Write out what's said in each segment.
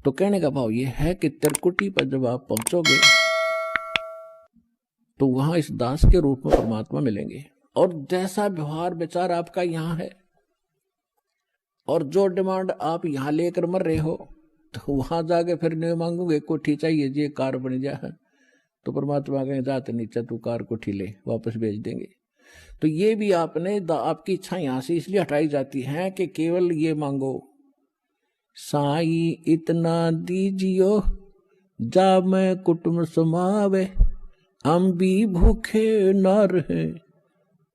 तो कहने का भाव ये है कि त्रिकुटी पर जब आप पहुंचोगे तो वहां इस दास के रूप में परमात्मा मिलेंगे, और जैसा व्यवहार विचार आपका यहां है और जो डिमांड आप यहां लेकर मर रहे हो, तो वहां जाके फिर नहीं मांगोगे कोठी चाहिए जी, कार बन जाए, तो परमात्मा कहें जाते नीचे तू कार कोठी ले, वापस भेज देंगे। तो ये भी आपने आपकी इच्छा यहां से इसलिए हटाई जाती है कि केवल ये मांगो, साई इतना दीजियो जा मैं कुटुंब समावे, हम भी भूखे न रहे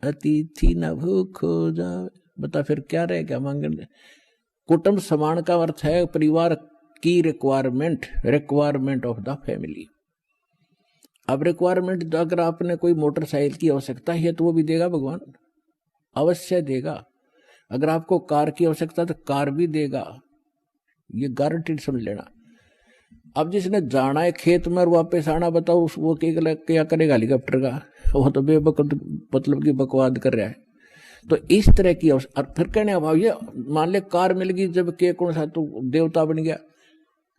अतिथि न भूखो जावे। बता फिर क्या रहेगा मांगने। कुटुंब समान का अर्थ है परिवार की रिक्वायरमेंट ऑफ द फैमिली। अब रिक्वायरमेंट अगर आपने कोई मोटरसाइकिल की आवश्यकता है तो वो भी देगा भगवान, अवश्य देगा। अगर आपको कार की आवश्यकता तो कार भी देगा, ये गारंटीड समझ लेना। अब जिसने जाना है खेत में और वापस आना, बताओ वो क्या करेगा हेलीकॉप्टर का, वो तो मतलब की बकवाद कर रहा है। तो इस तरह की और फिर कहने अभाव ये मान ले कार मिल गई जब के कौन सा तो देवता बन गया,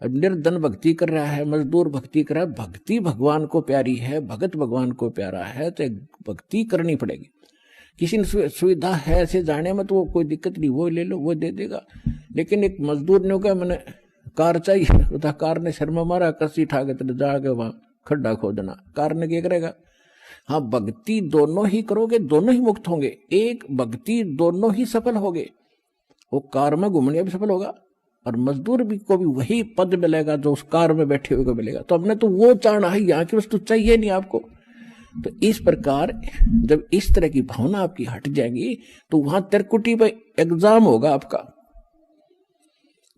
निर्धन भक्ति कर रहा है, मजदूर भक्ति कर रहा है। भक्ति भगवान को प्यारी है, भगत भगवान को प्यारा है, तो भक्ति करनी पड़ेगी। किसी ने सुविधा है ऐसे जाने में तो वो कोई दिक्कत नहीं, वो ले लो, वो दे देगा। लेकिन एक मजदूर ने कहा मैंने कार चाहिए, तो कार ने शर्मा मारा, कसी उठा के तेरे जाके वहां खड्डा खोदना, कार ने क्या करेगा। हाँ, भक्ति दोनों ही करोगे, दोनों ही मुक्त होंगे। एक भक्ति दोनों ही सफल होगे, वो कार में घूमने भी सफल होगा और मजदूर भी को भी वही पद मिलेगा जो उस कार में बैठे हुए को मिलेगा। तो हमने तो वो चाहना है, यहाँ की वस्तु चाहिए नहीं आपको। तो इस प्रकार जब इस तरह की भावना आपकी हट जाएगी तो वहां त्रिकुटी पे एग्जाम होगा आपका।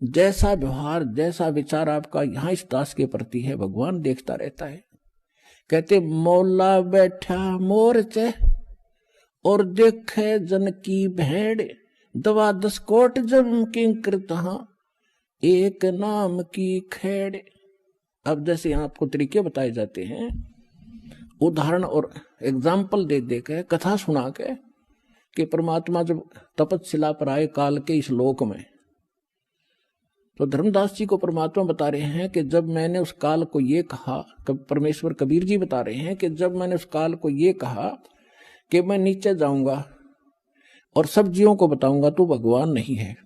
जैसा व्यवहार जैसा विचार आपका यहाँ इस दास के प्रति है, भगवान देखता रहता है। कहते मौला बैठा मोरचे और देखे जन की भेड़, दवा 10 कोट जम किंकर तहां एक नाम की खेड़। अब जैसे यहाँ आपको तरीके बताए जाते हैं, उदाहरण और एग्जाम्पल दे दे के, कथा सुना के, कि परमात्मा जब तपस्या पर आए काल के इस लोक में, तो धर्मदास जी को परमात्मा बता रहे हैं कि जब मैंने उस काल को ये कहा, परमेश्वर कबीर जी बता रहे हैं कि जब मैंने उस काल को ये कहा कि मैं नीचे जाऊंगा और सब जीवों को बताऊंगा तो भगवान नहीं है,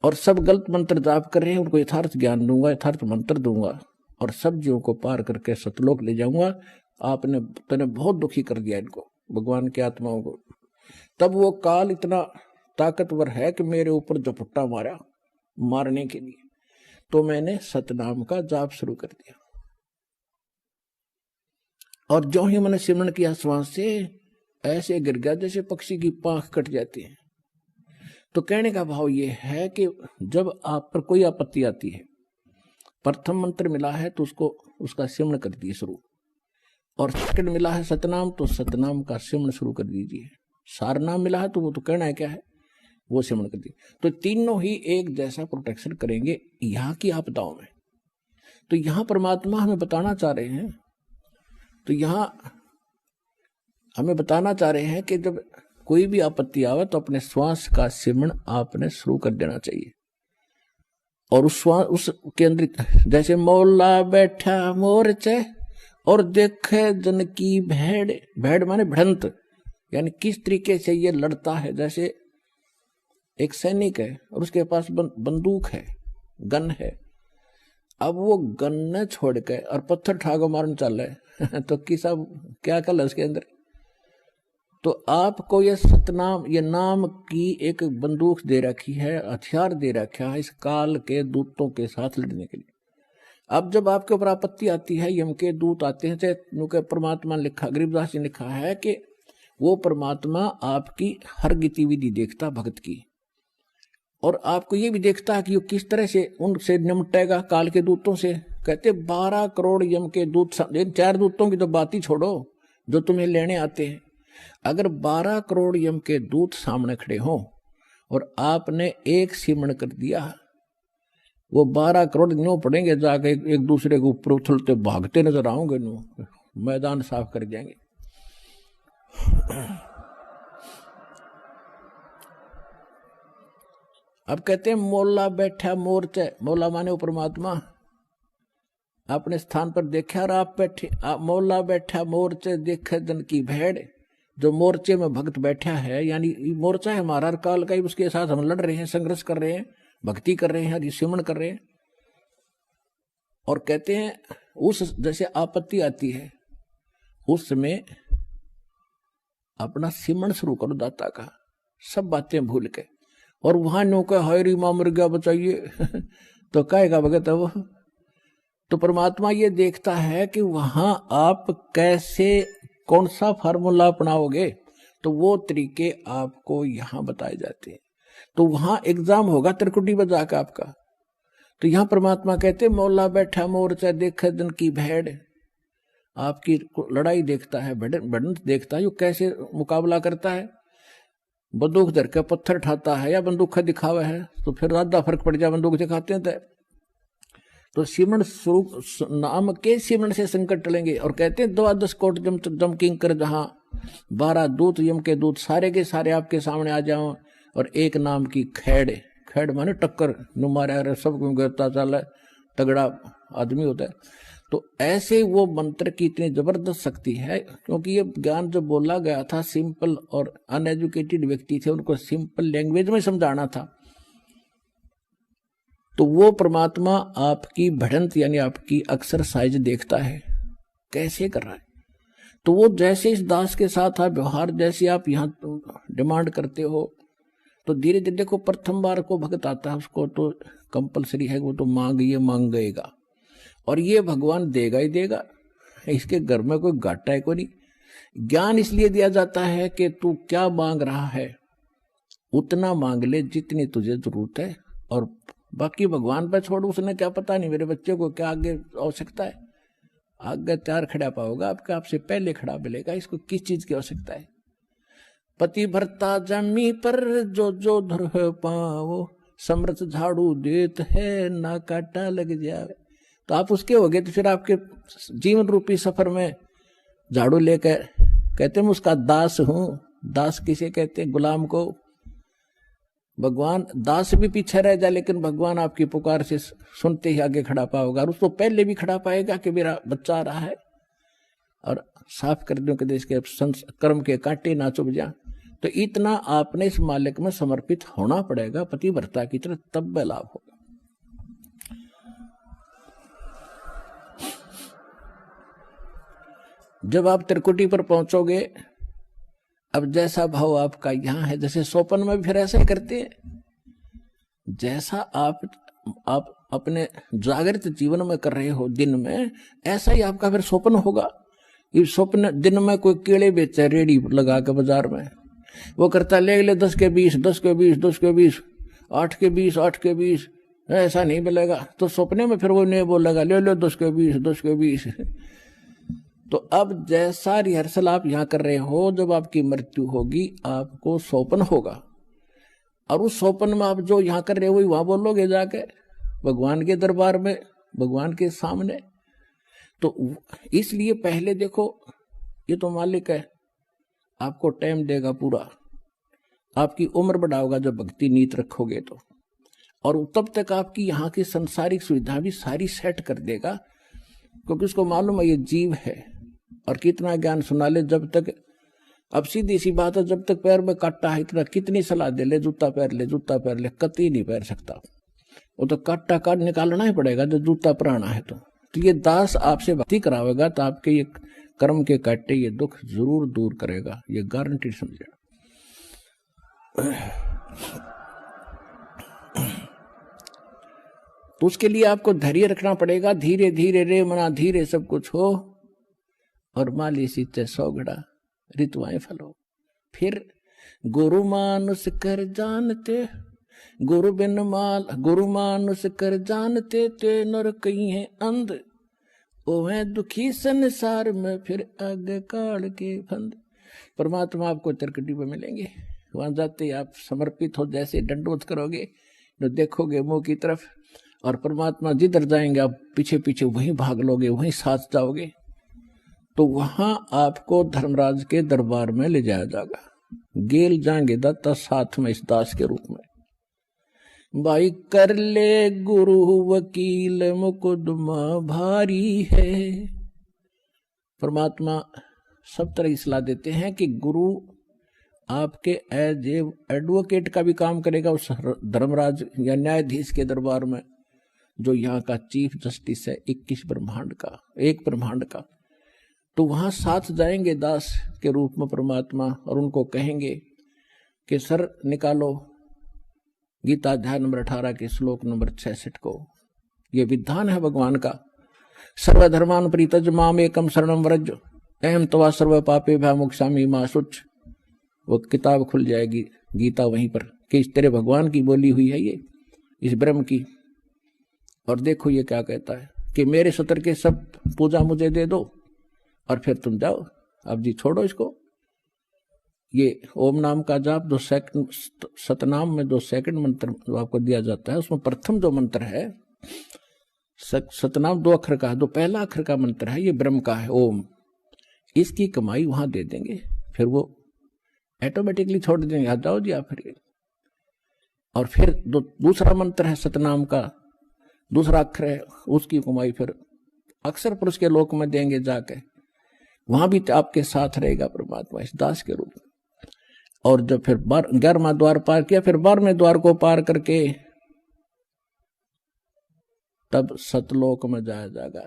और सब गलत मंत्र जाप कर रहे हैं, उनको यथार्थ ज्ञान दूंगा, यथार्थ मंत्र दूंगा और सब जीवों को पार करके सतलोक ले जाऊंगा। आपने तूने बहुत दुखी कर दिया इनको, भगवान की आत्माओं को। तब वो काल इतना ताकतवर है कि मेरे ऊपर झपट्टा मारा मारने के लिए, तो मैंने सतनाम का जाप शुरू कर दिया। और जो ही मैंने सिमरन किया श्वास से, ऐसे गिर गया जैसे पक्षी की पांख कट जाती है। तो कहने का भाव ये है कि जब आप पर कोई आपत्ति आती है, प्रथम मंत्र मिला है तो उसका सिमरन कर दिए शुरू, और सेकंड मिला है सतनाम तो सतनाम का सिमरन शुरू कर दीजिए। सार नाम मिला है तो वो तो कहना है क्या है, वो सिमरन कर दिए। तो तीनों ही एक जैसा प्रोटेक्शन करेंगे यहाँ की आपदाओं में। तो यहाँ परमात्मा हमें बताना चाह रहे हैं, तो यहाँ हमें बताना चाह रहे हैं कि जब कोई भी आपत्ति आवे तो अपने श्वास का सिमरन आपने शुरू कर देना चाहिए। और उस के अंदर जैसे मौला बैठा मोरचे और देखे जन की भेड़, भेड़ माने भिड़ंत, यानी किस तरीके से ये लड़ता है। जैसे एक सैनिक है और उसके पास बंदूक है, गन है, अब वो गन न छोड़ के और पत्थर ठाको मारने चल रहे तो किसा क्या कल है उसके अंदर। तो आपको ये सतनाम, ये नाम की एक बंदूक दे रखी है, हथियार दे रखा है इस काल के दूतों के साथ लड़ने के लिए। अब जब आपके ऊपर आपत्ति आती है, यम के दूत आते हैं, चाहे परमात्मा ने लिखा, गरीबदास जी ने लिखा है कि वो परमात्मा आपकी हर गतिविधि देखता भक्त की, और आपको ये भी देखता है कि वो किस तरह से उनसे निपटेगा काल के दूतों से। कहते 12 करोड़ यम के दूत, 4 दूतों की तो बात ही छोड़ो जो तुम्हें लेने आते हैं। अगर 12 करोड़ यम के दूत सामने खड़े हों और आपने एक सिमरन कर दिया, वो 12 करोड़ नो पड़ेंगे, जाके एक दूसरे के ऊपर उछलते भागते नजर आओगे, नो मैदान साफ कर जाएंगे। अब कहते हैं मोला बैठा मोर्चे, मोला माने वो परमात्मा अपने स्थान पर देखा और आप बैठे, मोला बैठा मोर्चे देखे दन की भेड़। जो मोर्चे में भक्त बैठा है, यानी मोर्चा है हमारा हर काल का ही, उसके साथ हम लड़ रहे हैं, संघर्ष कर रहे हैं, भक्ति कर रहे हैं, हरि सिमरण कर रहे हैं। और कहते हैं उस जैसे आपत्ति आती है उस समय अपना सिमरण शुरू करो दाता का, सब बातें भूल के। और वहां नो का हरी मां मर गया बचाइए तो कहेगा भगत है वो। तो परमात्मा ये देखता है कि वहां आप कैसे कौन सा फार्मूला अपनाओगे, तो वो तरीके आपको यहां बताए जाते हैं। तो वहां एग्जाम होगा त्रिकुटी बजा का आपका। तो यहां परमात्मा कहते मौला बैठा मोर्चा देखे दिन की भेड़, आपकी लड़ाई देखता है, बढ़त देखता है, यो कैसे मुकाबला करता है। बंदूक धर के पत्थर ठाता है या बंदूक दिखावा है, तो फिर ज्यादा फर्क पड़ जाए बंदूक दिखाते हैं। तो सिमरण स्वरूप नाम के सिमरण से संकट टलेंगे। और कहते हैं 12 कोट जम किंकर जहां 12 दूत यम के दूत सारे के सारे आपके सामने आ जाओ, और एक नाम की खैड़, खैड़ माने टक्कर नुमारा सब गिरता चल तगड़ा आदमी होता है। तो ऐसे वो मंत्र की इतनी जबरदस्त शक्ति है, क्योंकि ये ज्ञान जो बोला गया था सिंपल और अनएजुकेटेड व्यक्ति थे, उनको सिंपल लैंग्वेज में समझाना था। तो वो परमात्मा आपकी बढ़ंत यानी आपकी एक्सरसाइज देखता है कैसे कर रहा है। तो वो जैसे इस दास के साथ आप व्यवहार जैसे आप यहाँ तो डिमांड करते हो, तो धीरे धीरे देखो प्रथम बार को भक्त आता है उसको तो कंपलसरी है, वो तो मांगेगा और ये भगवान देगा ही देगा, इसके घर में कोई घाटा है कोई नहीं। ज्ञान इसलिए दिया जाता है कि तू क्या मांग रहा है उतना मांग ले जितनी तुझे जरूरत है, और बाकी भगवान पर छोड़, उसने क्या पता नहीं मेरे बच्चे को क्या आगे आवश्यकता है। आगे तैयार खड़ा पाओगा आपका, आपसे पहले खड़ा मिलेगा, इसको किस चीज की आवश्यकता है। पति भरता जमी पर जो जो धर पाओ, समर्थ झाड़ू देत है ना काटा लग जाए। तो आप उसके हो गए, तो फिर आपके जीवन रूपी सफर में झाड़ू लेकर कहते हैं उसका दास हूं। दास किसे कहते हैं? गुलाम को। भगवान दास भी पीछे रह जाए, लेकिन भगवान आपकी पुकार से सुनते ही आगे खड़ा पाओगा, और उसको पहले भी खड़ा पाएगा कि मेरा बच्चा आ रहा है, और साफ कर दो कि देश के कर्म के कांटे ना चुभ जा। तो इतना आपने इस मालिक में समर्पित होना पड़ेगा पतिव्रता की तरह, तब वह लाभ होगा। जब आप त्रिकुटी पर पहुंचोगे, अब जैसा भाव आपका यहां है, जैसे सोपन में भी फिर ऐसा ही करते हैं, जैसा आप अपने जागृत जीवन में कर रहे हो दिन में, ऐसा ही आपका फिर स्वप्न होगा। ये स्वप्न दिन में कोई केले बेचे रेडी लगा के बाजार में, वो करता ले 10 के 20, 10 के 20, 10 के 20, 8 के 20, 8 के 20, ऐसा नहीं मिलेगा। तो सपने में फिर वो नहीं बोलेगा ले 10 के 20, 10 के 20। तो अब जैसा रिहर्सल आप यहां कर रहे हो, जब आपकी मृत्यु होगी आपको स्वप्न होगा, और उस स्वप्न में आप जो यहां कर रहे हो वहां बोलोगे जाके भगवान के दरबार में, भगवान के सामने। तो इसलिए पहले देखो, ये तो मालिक है, आपको टाइम देगा पूरा, आपकी उम्र बढ़ाओगा जब भक्ति नीत रखोगे तो, और तब तक आपकी यहाँ की संसारिक सुविधा भी सारी सेट कर देगा, क्योंकि उसको मालूम है ये जीव है। और कितना ज्ञान सुना ले, जब तक, अब सीधी सी बात है, जब तक पैर में काटा है, इतना कितनी सलाह दे ले जूता पहन ले, जूता पहन ले, कतई नहीं पहन सकता, वो तो काटा काट निकालना ही पड़ेगा जब जूता पुराना है। तो ये दास आपसे भक्ति करावेगा तो आपके ये कर्म के काटे ये दुख जरूर दूर करेगा, ये गारंटी समझे। तो उसके लिए आपको धैर्य रखना पड़ेगा, धीरे धीरे रे मना धीरे सब कुछ हो, और माली सीते 100 घड़ा ऋतुआएं फलो। फिर गुरु मानुष कर जानते, गुरु बिन माल, गुरु मानुष कर जानते ते नर कहीं है अंध, ओ है दुखी संसार में फिर आगे काल के फंद। परमात्मा आपको त्रिकुटी पे मिलेंगे, वहां जाते आप समर्पित हो, जैसे दंडवत करोगे तो देखोगे मुंह की तरफ, और परमात्मा जिधर जाएंगे आप पीछे पीछे वहीं भाग लोगे, वहीं साथ जाओगे। तो वहां आपको धर्मराज के दरबार में ले जाया जाएगा, गेल जाएंगे दाता साथ में इस दास के रूप में। भाई कर ले गुरु वकील मुकदमा भारी है। परमात्मा सब तरह की सलाह देते हैं कि गुरु आपके एज ए एडवोकेट का भी काम करेगा उस धर्मराज या न्यायाधीश के दरबार में, जो यहाँ का चीफ जस्टिस है 21 ब्रह्मांड का, एक ब्रह्मांड का। तो वहां साथ जाएंगे दास के रूप में परमात्मा और उनको कहेंगे कि सर निकालो गीता अध्याय नंबर 18 के श्लोक नंबर 66 को। ये विधान है भगवान का, सर्वधर्मान परित्यज माम एकम शरणम व्रज अहम तवा सर्व पापे भय मोक्षामि मा शुच। वो किताब खुल जाएगी गीता वहीं पर कि इस तेरे भगवान की बोली हुई है ये, इस ब्रह्म की। और देखो ये क्या कहता है कि मेरे सत्र के सब पूजा मुझे दे दो और फिर तुम जाओ, अब जी छोड़ो इसको। ये ओम नाम का जाप जो सतनाम में जो सेकंड मंत्र जो आपको दिया जाता है, उसमें प्रथम जो मंत्र है सतनाम 2 अक्षर का, जो पहला अक्षर का मंत्र है ये ब्रह्म का है ओम। इसकी कमाई वहां दे देंगे, फिर वो ऑटोमेटिकली छोड़ देंगे, आ जाओ जी आप फिर। और फिर जो दूसरा मंत्र है सतनाम का दूसरा अक्षर है, उसकी कमाई फिर अक्षर पुरुष के लोक में देंगे जाके, वहां भी आपके साथ रहेगा परमात्मा इस दास के रूप में। और जब फिर 11वां द्वार पार किया, फिर 12वें द्वार को पार करके तब सतलोक में जाया जाएगा।